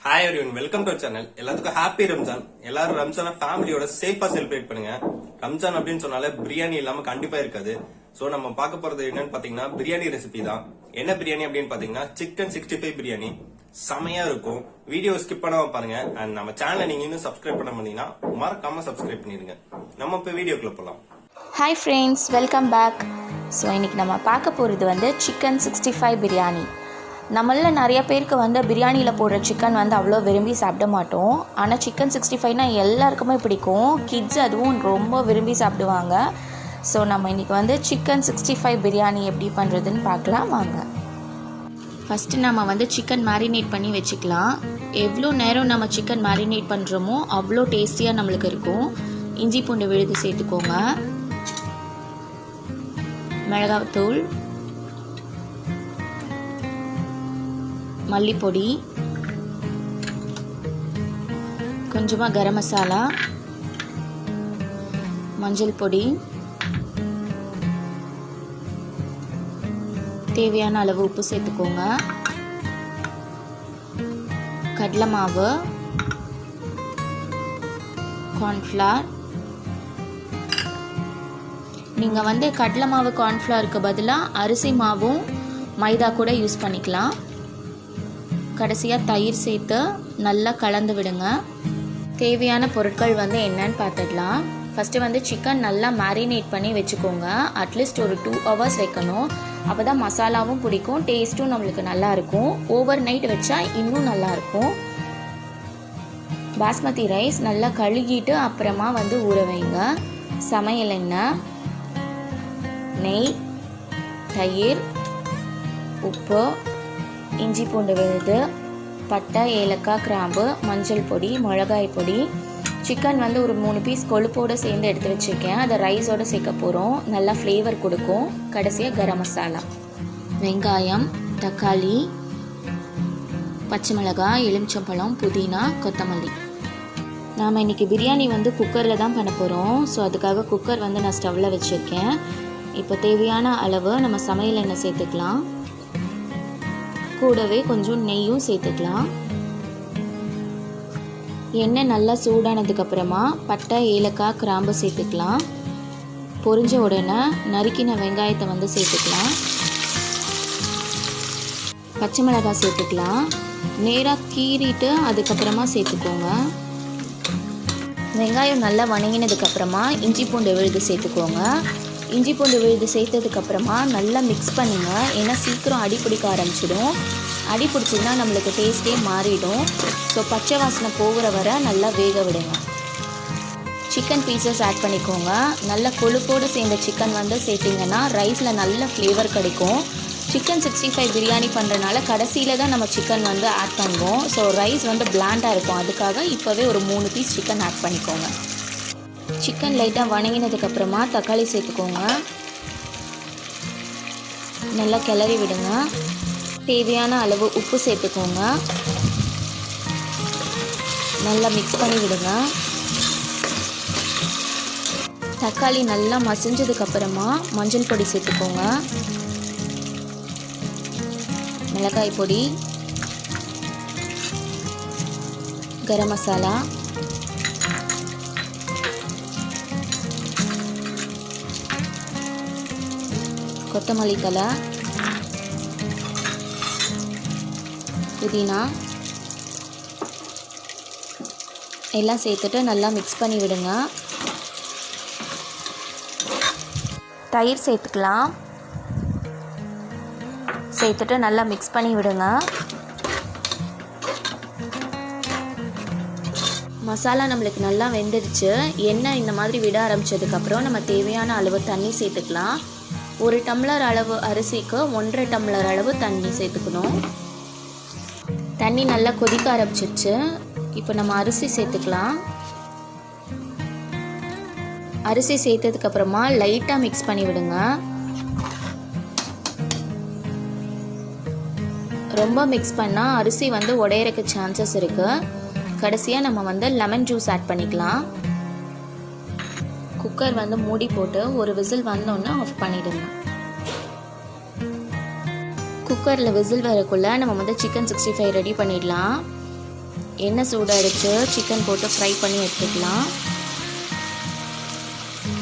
Hi everyone, welcome to our channel. எல்லாத்துக்கும் happy Ramzan. எல்லாரும் ரம்ஜான ஃபேமிலியோட சேஃபா செலிப்ரேட் பண்ணுங்க. ரம்ஜான் அப்படின்னு சொன்னாலே பிரியாணி இல்லாம கண்டிப்பா இருக்காது. சோ நம்ம பார்க்க போறது என்னன்னு பாத்தீங்கன்னா பிரியாணி ரெசிபி தான். என்ன பிரியாணி அப்படின்னு பாத்தீங்கன்னா சிக்கன் 65 பிரியாணி. செமையா இருக்கும். வீடியோ ஸ்கிப் பண்ணாம பாருங்க. அண்ட் நம்ம சேனலை நீங்க இன்னும் சப்ஸ்கிரைப் பண்ண மாட்டீங்கன்னா மறக்காம சப்ஸ்கிரைப் பண்ணிடுங்க. நம்ம இப்ப வீடியோக்குள்ள போலாம். Hi friends, welcome back. So இன்றைக்கி நம்ம பார்க்க போகிறது சிக்கன் 65 பிரியாணி. நம்மள நிறைய பேருக்கு பிரியாணியில் போடுற சிக்கன் அவ்வளோ விரும்பி சாப்பிட மாட்டோம். ஆனால் சிக்கன் 65னா எல்லாருக்குமே பிடிக்கும். கிட்ஸ் அதுவும் ரொம்ப விரும்பி சாப்பிடுவாங்க. ஸோ நம்ம இன்றைக்கி சிக்கன் 65 பிரியாணி எப்படி பண்ணுறதுன்னு பார்க்கலாம் வாங்க. ஃபஸ்ட்டு நம்ம சிக்கன் மேரினேட் பண்ணி வச்சுக்கலாம். எவ்வளோ நேரம் நம்ம சிக்கன் மேரினேட் பண்ணுறோமோ அவ்வளோ டேஸ்டியாக நம்மளுக்கு இருக்கும். இஞ்சி பூண்டு விழுது சேர்த்துக்கோங்க, மிளகாத்தூள், மல்லிப்பொடி, கொஞ்சமாக கரம் மசாலா, மஞ்சள் பொடி, தேவையான அளவு உப்பு சேர்த்துக்கோங்க, கடலை மாவு, கார்ன்ஃப்ளவர். நீங்கள் கடலை மாவு கார்ன்ஃப்ளவருக்கு பதிலாக அரிசி மாவும் மைதா கூட யூஸ் பண்ணிக்கலாம். கடைசியாக தயிர் சேர்த்து நல்லா கலந்து விடுங்க. தேவையான பொருட்கள் என்னன்னு பார்த்துடலாம். ஃபஸ்ட்டு சிக்கன் நல்லா மேரினேட் பண்ணி வச்சுக்கோங்க. அட்லீஸ்ட் ஒரு 2 hours வைக்கணும். அப்போ தான் மசாலாவும் பிடிக்கும், டேஸ்ட்டும் நம்மளுக்கு நல்லாயிருக்கும். ஓவர் நைட் வச்சா இன்னும் நல்லாயிருக்கும். பாஸ்மதி ரைஸ் நல்லா கழுகிட்டு அப்புறமா ஊற வைங்க. சமையல் எண்ணெய், நெய், தயிர், உப்பு, இஞ்சி பூண்டு விழுது, பட்டை, ஏலக்காய், கிராம்பு, மஞ்சள் பொடி, மிளகாய் பொடி. சிக்கன் ஒரு 3 பீஸ் கொழுப்போடு சேர்ந்து எடுத்து வச்சுருக்கேன். அதை ரைஸோடு சேர்க்க போகிறோம். நல்லா ஃப்ளேவர் கொடுக்கும். கடைசியாக கரம் மசாலா, வெங்காயம், தக்காளி, பச்சை மிளகாய், எலுமிச்சம்பழம், புதினா, கொத்தமல்லி. நாம் இன்றைக்கி பிரியாணி குக்கரில் தான் பண்ண போகிறோம். ஸோ அதுக்காக குக்கர் நான் ஸ்டவ்வில் வச்சுருக்கேன். இப்போ தேவையான அளவு நம்ம சமையல் எண்ணெய் சேர்த்துக்கலாம். கூடவே கொஞ்சம் நெய்யும் சேர்த்துக்கலாம். எண்ணெய் நல்லா சூடானதுக்கப்புறமா பட்டை, ஏலக்காய், கிராம்பு சேர்த்துக்கலாம். பொரிஞ்ச உடனே நறுக்கின வெங்காயத்தை சேர்த்துக்கலாம். பச்சை மிளகாய் சேர்த்துக்கலாம். நேராக கீறிட்டு அதுக்கப்புறமா சேர்த்துக்கோங்க. வெங்காயம் நல்லா வணங்கினதுக்கப்புறமா இஞ்சி பூண்டு விழுது சேர்த்துக்கோங்க. இஞ்சி பூண்டு விழுது சேர்த்ததுக்கப்புறமா நல்லா மிக்ஸ் பண்ணுங்கள். ஏன்னா சீக்கிரம் அடி பிடிக்க ஆரம்பிச்சிடும். அடி பிடிச்சிங்கன்னா நம்மளுக்கு டேஸ்ட்டே மாறிடும். ஸோ பச்சை வாசனை போகிற வரை நல்லா வேக விடுங்க. சிக்கன் பீசஸ் ஆட் பண்ணிக்கோங்க. நல்ல கொழுப்போடு சேர்ந்த சிக்கன் சேர்த்திங்கன்னா ரைஸில் நல்ல ஃப்ளேவர் கிடைக்கும். சிக்கன் 65 பிரியாணி பண்ணுறதுனால கடைசியில் தான் நம்ம சிக்கன் ஆட் பண்ணுவோம். ஸோ ரைஸ் பிளாண்டாக இருக்கும். அதுக்காக இப்போவே ஒரு 3 பீஸ் சிக்கன் ஆட் பண்ணிக்கோங்க. சிக்கன் லைட்டாக வணங்கினதுக்கப்புறமா தக்காளி சேர்த்துக்கோங்க. நல்லா கிளறி விடுங்க. தேவையான அளவு உப்பு சேர்த்துக்கோங்க. நல்லா மிக்ஸ் பண்ணி விடுங்க. தக்காளி நல்லா மசிஞ்சதுக்கப்புறமா மஞ்சள் பொடி சேர்த்துக்கோங்க, மிளகாய் பொடி, கரம் மசாலா, கொத்தமல்லி தழை, புதினா எல்லாம் சேர்த்துட்டு நல்லா மிக்ஸ் பண்ணி விடுங்க. தயிர் சேர்த்துக்கலாம். சேர்த்துட்டு நல்லா மிக்ஸ் பண்ணி விடுங்க. மசாலா நம்மளுக்கு நல்லா வெந்துடுச்சு. எண்ணெய் இந்த மாதிரி விட ஆரம்பித்ததுக்கப்புறம் நம்ம தேவையான அளவு தண்ணி சேர்த்துக்கலாம். 1 டம்ளர் அளவு அரிசிக்கு 1.5 டம்ளர் அளவு தண்ணி சேர்த்துக்கணும். தண்ணி நல்லா கொதிக்க ஆரம்பிச்சிருச்சு. இப்போ நம்ம அரிசி சேர்த்துக்கலாம். அரிசி சேர்த்ததுக்கப்புறமா லைட்டாக மிக்ஸ் பண்ணி விடுங்க. ரொம்ப மிக்ஸ் பண்ணால் அரிசி உடையறக்கு சான்சஸ் இருக்குது. கடைசியாக நம்ம லெமன் ஜூஸ் ஆட் பண்ணிக்கலாம். குக்கர் மூடி போட்டு ஒரு விசில் வந்தோன்னே ஆஃப் பண்ணிடுங்க. குக்கரில் விசில் வரக்குள்ளே நம்ம சிக்கன் 65 ரெடி பண்ணிடலாம். எண்ணெய் சூடாகிடுச்சு, சிக்கன் போட்டு ஃப்ரை பண்ணி எடுத்துக்கலாம்.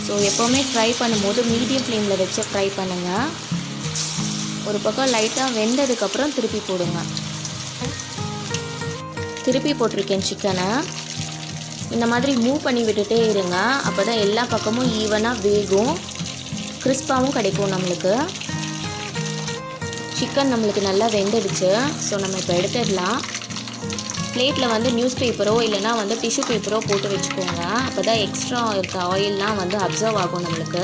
ஸோ எப்போவுமே ஃப்ரை பண்ணும்போது மீடியம் ஃப்ளேமில் வச்சு ஃப்ரை பண்ணுங்கள். ஒரு பக்கம் லைட்டாக வெந்ததுக்கப்புறம் திருப்பி போடுங்க. திருப்பி போட்டிருக்கேன் சிக்கனை. இந்த மாதிரி மூவ் பண்ணி விட்டுட்டே இருங்க. அப்போ தான் எல்லா பக்கமும் ஈவனாக வேகும், கிறிஸ்பாகவும் கிடைக்கும் நம்மளுக்கு. சிக்கன் நம்மளுக்கு நல்லா வெந்துடுச்சு. ஸோ நம்ம இப்போ எடுத்துடலாம். பிளேட்டில் வந்து நியூஸ் பேப்பரோ இல்லைனா வந்து டிஷ்யூ பேப்பரோ போட்டு வச்சுக்கோங்க. அப்போ தான் எக்ஸ்ட்ரா இருக்க ஆயிலெலாம் வந்து அப்சர்வ் ஆகும் நம்மளுக்கு.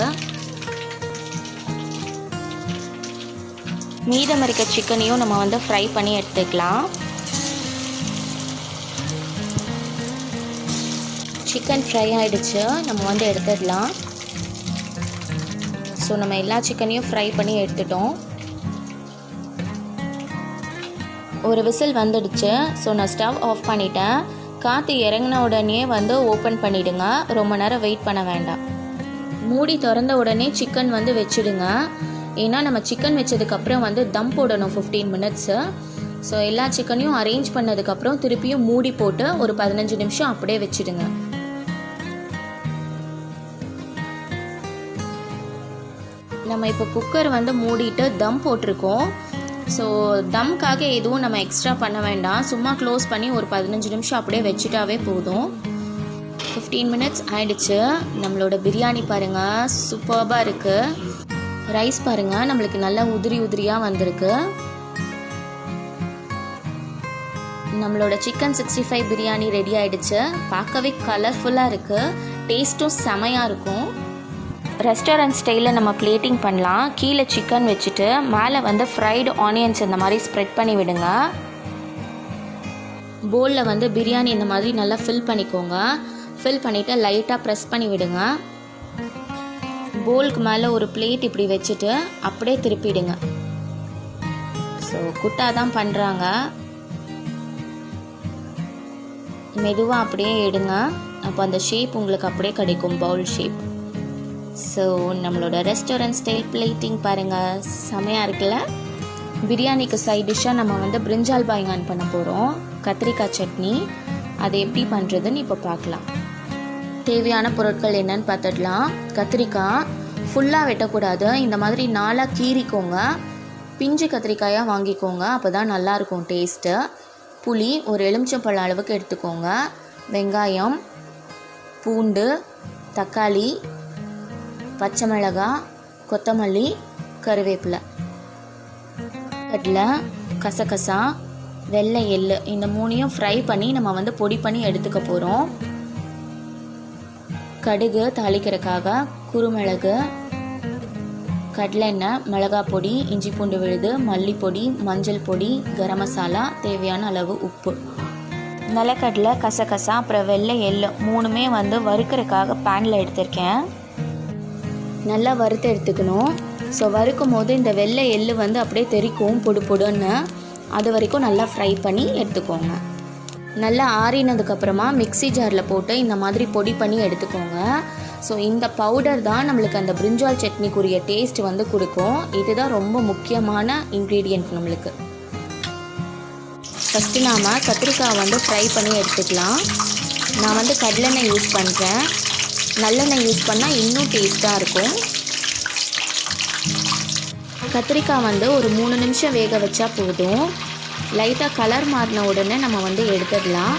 மீதம் இருக்க சிக்கனையும் நம்ம வந்து ஃப்ரை பண்ணி எடுத்துக்கலாம். சிக்கன் ஃப்ரை ஆகிடுச்சு, நம்ம வந்து எடுத்துடலாம். ஸோ நம்ம எல்லா சிக்கனையும் ஃப்ரை பண்ணி எடுத்துட்டோம். ஒரு விசில் வந்துடுச்சு. ஸோ நான் ஸ்டவ் ஆஃப் பண்ணிட்டேன். காற்று இறங்கின உடனே வந்து ஓப்பன் பண்ணிவிடுங்க. ரொம்ப நேரம் வெயிட் பண்ண வேண்டாம். மூடி திறந்த உடனே சிக்கன் வந்து வச்சுடுங்க. ஏன்னா நம்ம சிக்கன் வச்சதுக்கப்புறம் வந்து தம் போடணும் 15 மினிட்ஸு. ஸோ எல்லா சிக்கனையும் அரேஞ்ச் பண்ணதுக்கப்புறம் திருப்பியும் மூடி போட்டு ஒரு 15 நிமிஷம் அப்படியே வச்சுடுங்க. நம்ம இப்போ குக்கர் வந்து மூடிட்டு தம் போட்டிருக்கோம். ஸோ தம்காக எதுவும் நம்ம எக்ஸ்ட்ரா பண்ண வேண்டாம். சும்மா க்ளோஸ் பண்ணி ஒரு 15 நிமிஷம் அப்படியே வச்சுட்டாவே போதும். 15 மினிட்ஸ் ஆயிடுச்சு. நம்மளோட பிரியாணி பாருங்கள், சூப்பர்பாக இருக்குது. ரைஸ் பாருங்கள், நம்மளுக்கு நல்லா உதிரி உதிரியாக வந்திருக்கு. நம்மளோட சிக்கன் 65 பிரியாணி ரெடி ஆகிடுச்சு. பார்க்கவே கலர்ஃபுல்லாக இருக்குது, டேஸ்ட்டும் செமையாக இருக்கும். ரெஸ்டாரண்ட் ஸ்டைலில் நம்ம பிளேட்டிங் பண்ணலாம். கீழே சிக்கன் வச்சுட்டு மேலே வந்து ஃப்ரைடு ஆனியன்ஸ் இந்த மாதிரி ஸ்ப்ரெட் பண்ணி விடுங்க. போலில் வந்து பிரியாணி இந்த மாதிரி நல்லா ஃபில் பண்ணிக்கோங்க. ஃபில் பண்ணிவிட்டு லைட்டாக ப்ரெஸ் பண்ணி விடுங்க. போலுக்கு மேலே ஒரு பிளேட் இப்படி வச்சுட்டு அப்படியே திருப்பிடுங்க. ஸோ குட்டாக தான் பண்ணுறாங்க. மெதுவாக அப்படியே எடுங்க. அப்போ அந்த ஷேப் உங்களுக்கு அப்படியே கிடைக்கும், பவுல் ஷேப். ஸோ நம்மளோட ரெஸ்டாரண்ட் ஸ்டைல் பிளேட்டிங் பாருங்கள், செமையாக இருக்குல்ல. பிரியாணிக்கு சைட் டிஷ்ஷாக நம்ம வந்து பிரிஞ்சால் பாய்கான் பண்ண போகிறோம், கத்திரிக்காய் சட்னி. அதை எப்படி பண்ணுறதுன்னு இப்போ பார்க்கலாம். தேவையான பொருட்கள் என்னன்னு பார்த்துடலாம். கத்திரிக்காய் ஃபுல்லாக வெட்டக்கூடாது, இந்த மாதிரி 4ஆக கீறிக்கோங்க. பிஞ்சு கத்திரிக்காயாக வாங்கிக்கோங்க, அப்போ தான் நல்லாயிருக்கும் டேஸ்ட்டு. புளி ஒரு எலுமிச்சம்பழம் அளவுக்கு எடுத்துக்கோங்க. வெங்காயம், பூண்டு, தக்காளி, பச்சை மிளகாய், கொத்தமல்லி, கருவேப்பிலை, கடலை, கசகசா, வெள்ளை எள்ளு, இந்த 3ஐயும் ஃப்ரை பண்ணி நம்ம வந்து பொடி பண்ணி எடுத்துக்க போகிறோம். கடுகு தாளிக்கிறதுக்காக, குருமிளகு, கடலெண்ணெய், மிளகாய் பொடி, இஞ்சி பூண்டு விழுது, மல்லிப்பொடி, மஞ்சள் பொடி, கரம் மசாலா, தேவையான அளவு உப்பு. நிலக்கடலை, கசகசா, அப்புறம் வெள்ளை எள்ளு 3மே வந்து வறுக்கிறதுக்காக பேனில் எடுத்திருக்கேன். நல்லா வறுத்து எடுத்துக்கணும். ஸோ வறுக்கும் போது இந்த வெள்ளை எள்ளு வந்து அப்படியே தெறிக்கும் பொடு பொடுன்னு. அது வரைக்கும் நல்லா ஃப்ரை பண்ணி எடுத்துக்கோங்க. நல்லா ஆறினதுக்கப்புறமா மிக்ஸி ஜாரில் போட்டு இந்த மாதிரி பொடி பண்ணி எடுத்துக்கோங்க. ஸோ இந்த பவுடர் தான் நம்மளுக்கு அந்த பிரிஞ்சால் சட்னிக்குரிய டேஸ்ட் வந்து கொடுக்கும். இதுதான் ரொம்ப முக்கியமான இன்க்ரீடியன்ட் நம்மளுக்கு. ஃபஸ்ட்டு நாம் கத்திரிக்காய் வந்து ஃப்ரை பண்ணி எடுத்துக்கலாம். நான் வந்து கடலெண்ணெய் யூஸ் பண்ணுறேன். நல்லெண்ணெய் யூஸ் பண்ணால் இன்னும் டேஸ்ட்டாக இருக்கும். கத்திரிக்காய் வந்து ஒரு 3 நிமிஷம் வேக வச்சா போதும். லைட்டாக கலர் மாறின உடனே நம்ம வந்து எடுத்துடலாம்.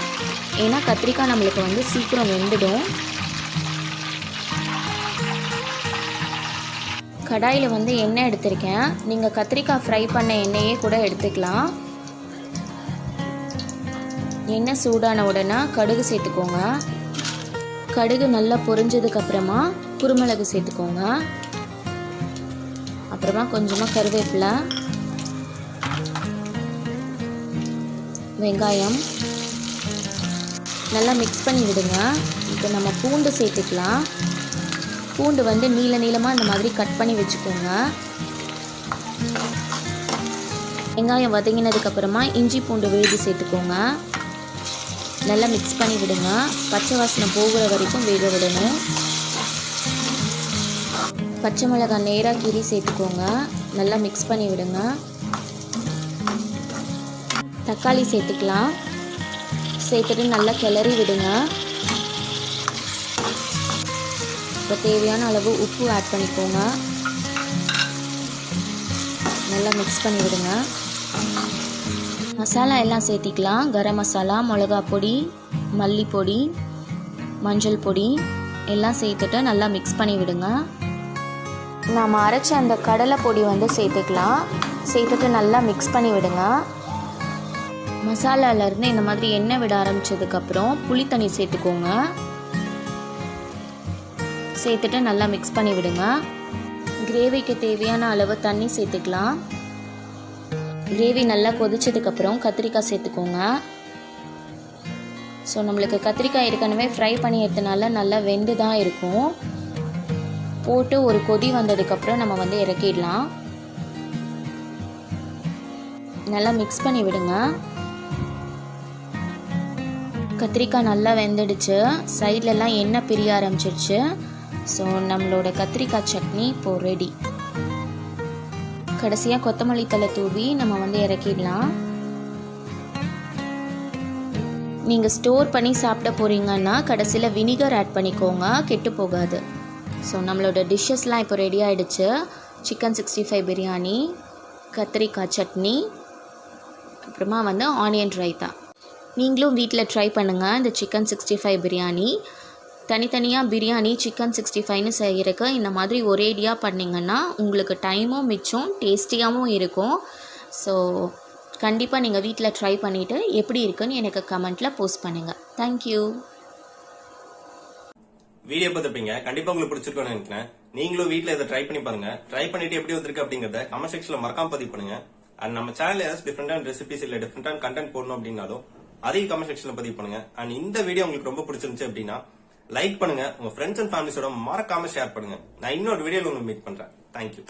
ஏன்னா கத்திரிக்காய் நம்மளுக்கு வந்து சீக்கிரம் வெந்துடும். கடாயில் வந்து எண்ணெய் எடுத்திருக்கேன். நீங்கள் கத்திரிக்காய் ஃப்ரை பண்ண எண்ணெயே கூட எடுத்துக்கலாம். எண்ணெய் சூடான உடனே கடுகு சேர்த்துக்கோங்க. கடுகு நல்லா பொரிஞ்சதுக்கப்புறமா குருமிளகு சேர்த்துக்கோங்க. அப்புறமா கொஞ்சமாக கருவேப்பிலை, வெங்காயம் நல்லா மிக்ஸ் பண்ணி விடுங்க. இப்போ நம்ம பூண்டு சேர்த்துக்கலாம். பூண்டு வந்து நீளமாக இந்த மாதிரி கட் பண்ணி வச்சுக்கோங்க. வெங்காயம் வதங்கினதுக்கப்புறமா இஞ்சி பூண்டு விழுது சேர்த்துக்கோங்க. நல்லா மிக்ஸ் பண்ணி விடுங்க. பச்சை வாசனை போகிற வரைக்கும் வேக விடணும். பச்சை மிளகாய் நேராக கீறி சேர்த்துக்கோங்க. நல்லா மிக்ஸ் பண்ணி விடுங்க. தக்காளி சேர்த்துக்கலாம். ஸோ சேர்த்துட்டு நல்லா கிளறி விடுங்க. இப்போ தேவையான அளவு உப்பு ஆட் பண்ணிக்கோங்க. நல்லா மிக்ஸ் பண்ணி விடுங்க. மசாலா எல்லாம் சேர்த்திக்கலாம். கரம் மசாலா, மிளகா பொடி, மல்லிப்பொடி, மஞ்சள் பொடி எல்லாம் சேர்த்துட்டு நல்லா மிக்ஸ் பண்ணி விடுங்க. நாம் அரைச்ச அந்த கடலை பொடி வந்து சேர்த்துக்கலாம். சேர்த்துட்டு நல்லா மிக்ஸ் பண்ணி விடுங்க. மசாலாலேருந்து இந்த மாதிரி எண்ணெய் விட ஆரம்பித்ததுக்கப்புறம் புளி தண்ணி சேர்த்துக்கோங்க. சேர்த்துட்டு நல்லா மிக்ஸ் பண்ணி விடுங்க. கிரேவிக்கு தேவையான அளவு தண்ணி சேர்த்துக்கலாம். கிரேவி நல்லா கொதிச்சதுக்கப்புறம் கத்திரிக்காய் சேர்த்துக்கோங்க. ஸோ நம்மளுக்கு கத்திரிக்காய் ஏற்கனவே ஃப்ரை பண்ணி எடுத்தனால நல்லா வெந்து தான் இருக்கும். போட்டு ஒரு கொதி வந்ததுக்கப்புறம் நம்ம வந்து இறக்கிடலாம். நல்லா மிக்ஸ் பண்ணி விடுங்க. கத்திரிக்காய் நல்லா வெந்துடுச்சு. சைட்லலாம் எண்ணெய் பிரிய ஆரம்பிச்சிருச்சு. ஸோ நம்மளோட கத்திரிக்காய் சட்னி இப்போது ரெடி. கடைசியாக கொத்தமல்லி தழை தூவி நம்ம வந்து இறக்கிடலாம். நீங்கள் ஸ்டோர் பண்ணி சாப்பிட போகிறீங்கன்னா கடைசியில் வினிகர் ஆட் பண்ணிக்கோங்க, கெட்டு போகாது. ஸோ நம்மளோட டிஷ்ஷஸ்லாம் இப்போ ரெடி ஆகிடுச்சு. சிக்கன் 65 பிரியாணி, கத்திரிக்காய் சட்னி, அப்புறமா வந்து ஆனியன் ரைத்தா. நீங்களும் வீட்டில் ட்ரை பண்ணுங்கள் இந்த சிக்கன் 65 பிரியாணி. தனித்தனியாக பிரியாணி சிக்கன் 65ன்னு செய்கிறக்கு இந்த மாதிரி ஒரேடியாக பண்ணிங்கன்னா உங்களுக்கு டைமும் மிச்சம், டேஸ்டியாகவும் இருக்கும். ஸோ கண்டிப்பாக நீங்கள் வீட்டில் ட்ரை பண்ணிவிட்டு எப்படி இருக்குன்னு எனக்கு கமெண்ட்டில் போஸ்ட் பண்ணுங்கள். தேங்க்யூ. வீடியோ பார்த்துப்பீங்க, கண்டிப்பா உங்களுக்கு பிடிச்சிருக்கும்னு நினைக்கிறேன். நீங்களும் வீட்ல இதை ட்ரை பண்ணி பாருங்க. ட்ரை பண்ணிட்டு எப்படி வந்திருக்கு அப்படிங்கறத கமெண்ட் செக்ஷன்ல மறக்காம பதிவு பண்ணுங்க. அண்ட் நம்ம சேனல்ல ஏதாவது டிஃபரெண்டான ரெசிபிஸ் இல்ல டிஃபரெண்டான கண்டென்ட் போடணும் அப்படின்னாலும் அதையும் கமெண்ட் செக்ஷன்ல பதிவு பண்ணுங்க. அண்ட் இந்த வீடியோ உங்களுக்கு ரொம்ப பிடிச்சிருந்துச்சு அப்படின்னா லைக் பண்ணுங்க, உங்க ஃப்ரெண்ட்ஸ் அண்ட் ஃபேமிலிஸோட மறக்காம ஷேர் பண்ணுங்க. நான் இன்னொரு வீடியோல உங்களுக்கு மீட் பண்றேன். தேங்க்யூ.